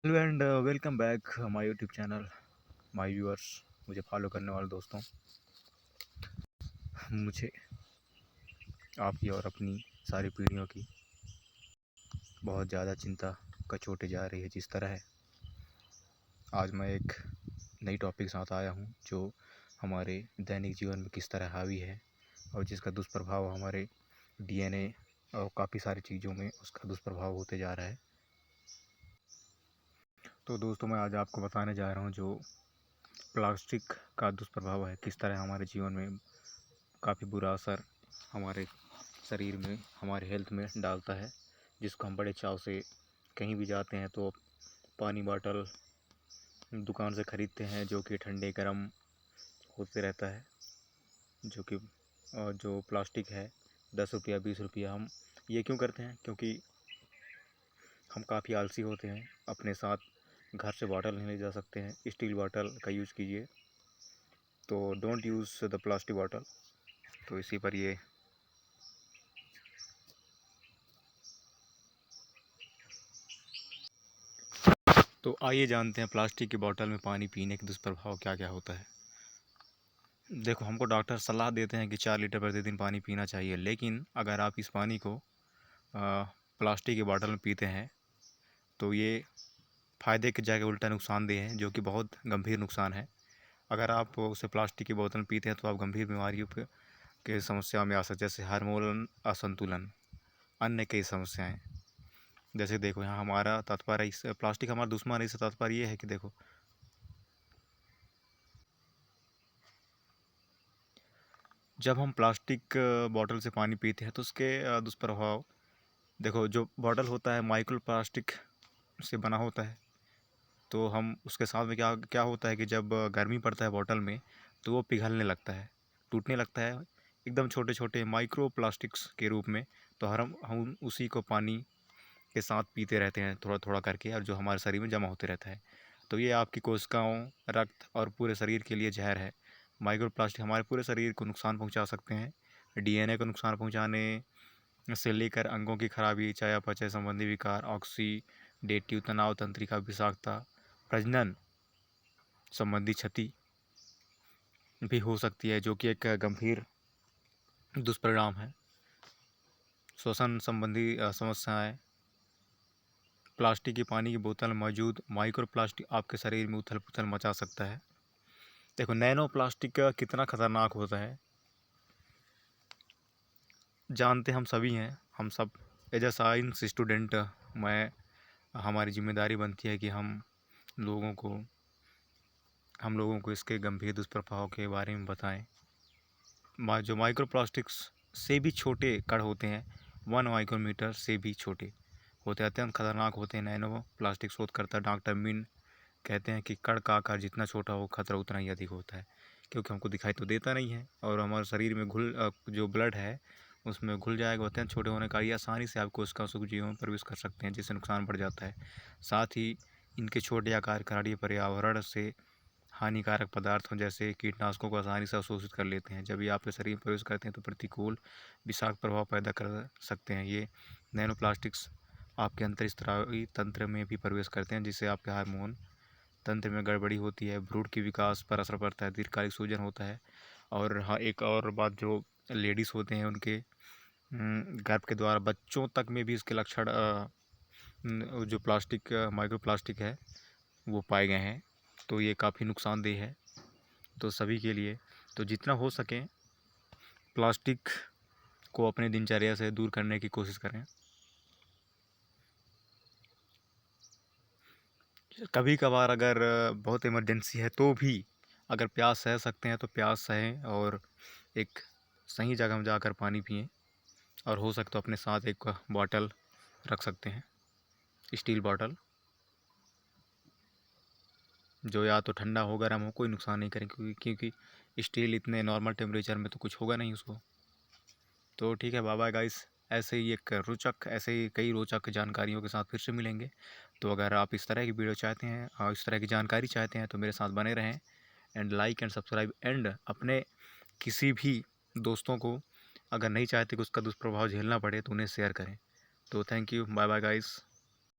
Hello and welcome back my YouTube channel. My viewers, मुझे follow करने वाले दोस्तों, मुझे आपकी और अपनी सारी पीढ़ियों की बहुत ज़्यादा चिंता कचोटे जा रही है। जिस तरह है, आज मैं एक नई टॉपिक साथ आया हूँ जो हमारे दैनिक जीवन में किस तरह हावी है और जिसका दुष्प्रभाव हमारे डीएनए और काफ़ी सारी चीज़ों में उसका दुष्प्रभाव होते जा रहा है। तो दोस्तों, मैं आज आपको बताने जा रहा हूँ जो प्लास्टिक का दुष्प्रभाव है, किस तरह हमारे जीवन में काफ़ी बुरा असर हमारे शरीर में, हमारे हेल्थ में डालता है, जिसको हम बड़े चाव से कहीं भी जाते हैं तो पानी बॉटल दुकान से ख़रीदते हैं जो कि ठंडे गर्म होते रहता है। जो कि जो प्लास्टिक है 10 रुपया 20 रुपया, हम ये क्यों करते हैं? क्योंकि हम काफ़ी आलसी होते हैं, अपने साथ घर से बॉटल नहीं ले जा सकते हैं। स्टील बॉटल का यूज़ कीजिए, तो don't use the plastic bottle. तो इसी पर ये तो आइए जानते हैं प्लास्टिक की बोतल में पानी पीने के दुष्प्रभाव क्या क्या होता है। देखो, हमको डॉक्टर सलाह देते हैं कि 4 लीटर प्रतिदिन पानी पीना चाहिए, लेकिन अगर आप इस पानी को प्लास्टिक की बोतल में पीते हैं तो ये फ़ायदे की जगह उल्टा नुकसानदेह है, जो कि बहुत गंभीर नुकसान है। अगर आप उसे प्लास्टिक की बोतल में पीते हैं तो आप गंभीर बीमारियों के समस्या में आ सकते हैं, जैसे हार्मोन असंतुलन, अन्य कई समस्याएं। जैसे देखो, यहाँ हमारा तात्पर्य इस प्लास्टिक हमारा दुश्मन है, इससे तात्पर्य ये है कि देखो, जब हम प्लास्टिक बॉटल से पानी पीते हैं तो उसके दुष्प्रभाव देखो। जो बॉटल होता है माइक्रो प्लास्टिक से बना होता है, तो हम उसके साथ में क्या क्या होता है कि जब गर्मी पड़ता है बॉटल में तो वो पिघलने लगता है, टूटने लगता है, एकदम छोटे छोटे माइक्रो प्लास्टिक्स के रूप में। तो हम उसी को पानी के साथ पीते रहते हैं थोड़ा थोड़ा करके, और जो हमारे शरीर में जमा होते रहता है। तो ये आपकी कोशिकाओं, रक्त और पूरे शरीर के लिए जहर है। माइक्रो प्लास्टिक हमारे पूरे शरीर को नुकसान पहुंचा सकते हैं, डीएनए को नुकसान पहुंचाने से लेकर अंगों की खराबी, चयापचय संबंधी विकार, ऑक्सीडेटिव तनाव, तंत्रिका विषाक्तता, प्रजनन संबंधी क्षति भी हो सकती है, जो कि एक गंभीर दुष्परिणाम है। श्वसन संबंधी समस्याएं, प्लास्टिक की पानी की बोतल में मौजूद माइक्रो प्लास्टिक आपके शरीर में उथल पुथल मचा सकता है। देखो, नैनो प्लास्टिक का कितना खतरनाक होता है जानते हम सभी हैं। हम सब एज अ साइंस स्टूडेंट, मैं हमारी जिम्मेदारी बनती है कि हम लोगों को इसके गंभीर दुष्प्रभाव के बारे में बताएं। जो माइक्रो प्लास्टिक्स से भी छोटे कण होते हैं, 1 माइक्रोमीटर से भी छोटे होते हैं, अत्यंत खतरनाक होते हैं। नैनो प्लास्टिक शोधकर्ता डॉक्टर मिन कहते हैं कि कण का आकार जितना छोटा हो, खतरा उतना ही अधिक होता है, क्योंकि हमको दिखाई तो देता नहीं है और हमारे शरीर में जो ब्लड है उसमें घुल जाएगा। अत्यंत छोटे होने का ये आसानी से आपको उसका सूक्ष्मजीवों में प्रवेश कर सकते हैं, जिससे नुकसान बढ़ जाता है। साथ ही इनके छोटे आकार खराड़ी पर्यावरण से हानिकारक पदार्थों जैसे कीटनाशकों को आसानी से अवशोषित कर लेते हैं। जब ये आपके शरीर में प्रवेश करते हैं तो प्रतिकूल विषाक्त प्रभाव पैदा कर सकते हैं। ये नैनो प्लास्टिक्स आपके अंतःस्रावी तंत्र में भी प्रवेश करते हैं, जिससे आपके हार्मोन तंत्र में गड़बड़ी होती है, भ्रूण के विकास पर असर पड़ता है, दीर्घकालिक सूजन होता है। और हाँ, एक और बात, जो लेडीज़ होते हैं उनके गर्भ के द्वारा बच्चों तक में भी इसके लक्षण जो प्लास्टिक माइक्रो प्लास्टिक है वो पाए गए हैं। तो ये काफ़ी नुकसानदेह है तो सभी के लिए। तो जितना हो सके प्लास्टिक को अपने दिनचर्या से दूर करने की कोशिश करें। कभी कभार अगर बहुत इमरजेंसी है तो भी, अगर प्यास सह सकते हैं तो प्यास सहें और एक सही जगह में जाकर पानी पिएं। और हो सके तो अपने साथ एक बॉटल रख सकते हैं, स्टील बॉटल, जो या तो ठंडा हो गर्म हो, कोई नुकसान नहीं करें, क्योंकि स्टील इतने नॉर्मल टेम्परेचर में तो कुछ होगा नहीं उसको। तो ठीक है, बाय बाय गाइस। ऐसे ही कई रोचक जानकारियों के साथ फिर से मिलेंगे। तो अगर आप इस तरह की वीडियो चाहते हैं और इस तरह की जानकारी चाहते हैं तो मेरे साथ बने रहें, and like and subscribe, and अपने किसी भी दोस्तों को अगर नहीं चाहते कि उसका दुष्प्रभाव झेलना पड़े तो उन्हें शेयर करें। तो thank you, bye bye guys.